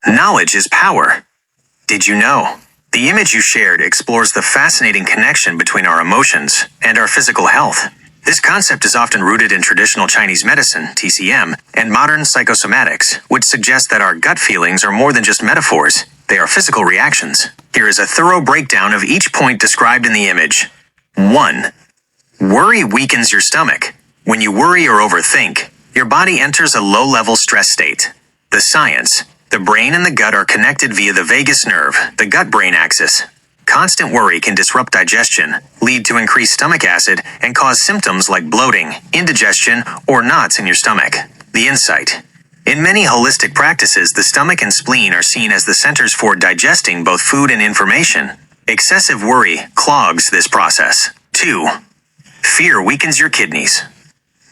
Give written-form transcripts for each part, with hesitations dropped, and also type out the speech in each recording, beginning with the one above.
Knowledge is power. Did you know? The image you shared explores the fascinating connection between our emotions and our physical health. This concept is often rooted in traditional Chinese medicine, TCM, and modern psychosomatics, which suggest that our gut feelings are more than just metaphors. They are physical reactions. Here is a thorough breakdown of each point described in the image. 1. Worry weakens your stomach. When you worry or overthink, your body enters a low-level stress state. The science. The brain and the gut are connected via the vagus nerve, the gut-brain axis. Constant worry can disrupt digestion, lead to increased stomach acid, and cause symptoms like bloating, indigestion, or knots in your stomach. The insight. In many holistic practices, the stomach and spleen are seen as the centers for digesting both food and information. Excessive worry clogs this process. 2. Fear weakens your kidneys.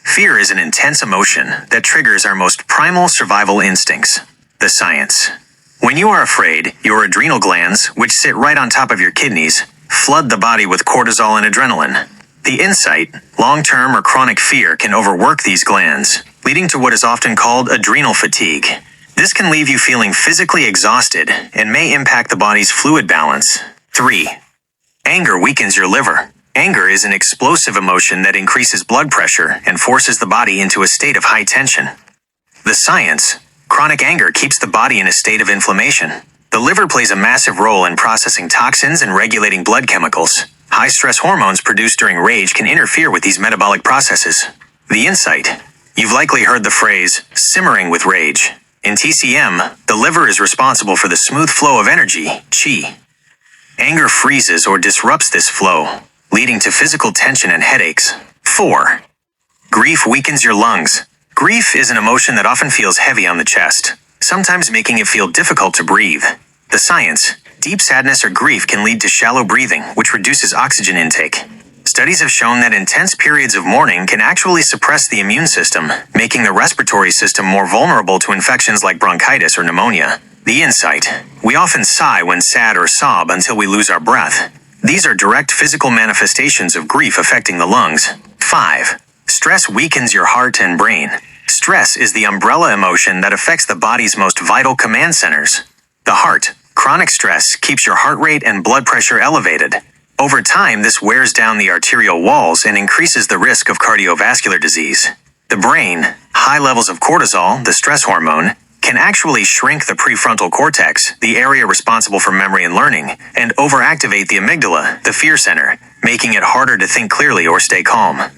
Fear is an intense emotion that triggers our most primal survival instincts. The science. When you are afraid, your adrenal glands, which sit right on top of your kidneys, flood the body with cortisol and adrenaline. The insight, long-term or chronic fear can overwork these glands, leading to what is often called adrenal fatigue. This can leave you feeling physically exhausted and may impact the body's fluid balance. 3. Anger weakens your liver. Anger is an explosive emotion that increases blood pressure and forces the body into a state of high tension. The science. Chronic anger keeps the body in a state of inflammation. The liver plays a massive role in processing toxins and regulating blood chemicals. High-stress hormones produced during rage can interfere with these metabolic processes. The insight. You've likely heard the phrase, simmering with rage. In TCM, the liver is responsible for the smooth flow of energy, qi. Anger freezes or disrupts this flow, leading to physical tension and headaches. 4. Grief weakens your lungs. Grief is an emotion that often feels heavy on the chest, sometimes making it feel difficult to breathe. The science. Deep sadness or grief can lead to shallow breathing, which reduces oxygen intake. Studies have shown that intense periods of mourning can actually suppress the immune system, making the respiratory system more vulnerable to infections like bronchitis or pneumonia. The insight. We often sigh when sad or sob until we lose our breath. These are direct physical manifestations of grief affecting the lungs. 5. Stress weakens your heart and brain. Stress is the umbrella emotion that affects the body's most vital command centers. The heart. Chronic stress keeps your heart rate and blood pressure elevated. Over time, this wears down the arterial walls and increases the risk of cardiovascular disease. The brain. High levels of cortisol, the stress hormone, can actually shrink the prefrontal cortex, the area responsible for memory and learning, and overactivate the amygdala, the fear center, making it harder to think clearly or stay calm.